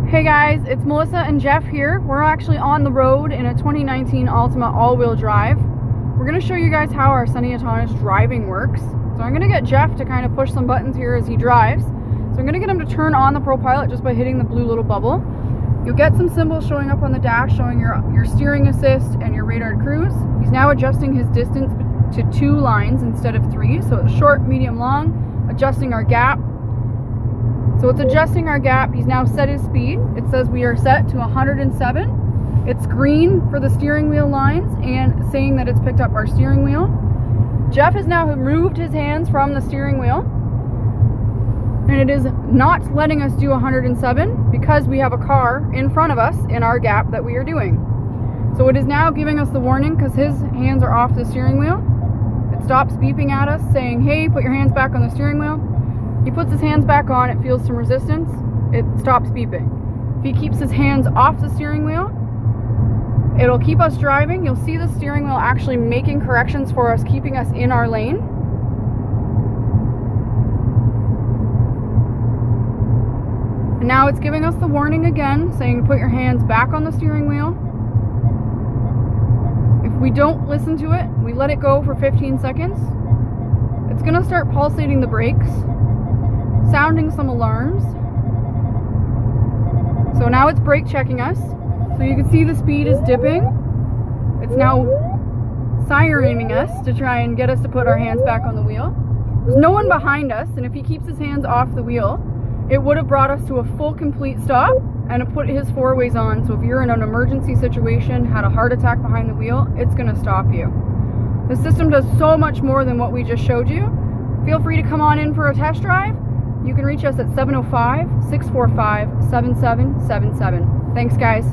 Hey guys, it's Melissa and Jeff here. We're actually on the road in a 2019 Altima all-wheel drive. We're going to show you guys how our Sunny Autonomous driving works. So I'm going to get Jeff to kind of push some buttons here as he drives. So I'm going to get him to turn on the ProPilot just by hitting the blue little bubble. You'll get some symbols showing up on the dash showing your steering assist and your radar cruise. He's now adjusting his distance to 2 lines instead of 3. So it's short, medium, long, adjusting our gap. So it's adjusting our gap. He's now set his speed. It says we are set to 107. It's green for the steering wheel lines and saying that it's picked up our steering wheel. Jeff has now removed his hands from the steering wheel. And it is not letting us do 107 because we have a car in front of us in our gap that we are doing. So it is now giving us the warning because his hands are off the steering wheel. It stops beeping at us saying, hey, put your hands back on the steering wheel. He puts his hands back on, it feels some resistance, it stops beeping. If he keeps his hands off the steering wheel, it'll keep us driving. You'll see the steering wheel actually making corrections for us, keeping us in our lane. And now it's giving us the warning again, saying put your hands back on the steering wheel. If we don't listen to it, we let it go for 15 seconds, it's gonna start pulsating the brakes, sounding some alarms. So now it's brake checking us. So you can see the speed is dipping. It's now sirening us to try and get us to put our hands back on the wheel. There's no one behind us, and if he keeps his hands off the wheel, it would have brought us to a full complete stop and it put his 4-ways on. So if you're in an emergency situation, had a heart attack behind the wheel, it's gonna stop you. The system does so much more than what we just showed you. Feel free to come on in for a test drive. You can reach us at 705-645-7777. Thanks, guys.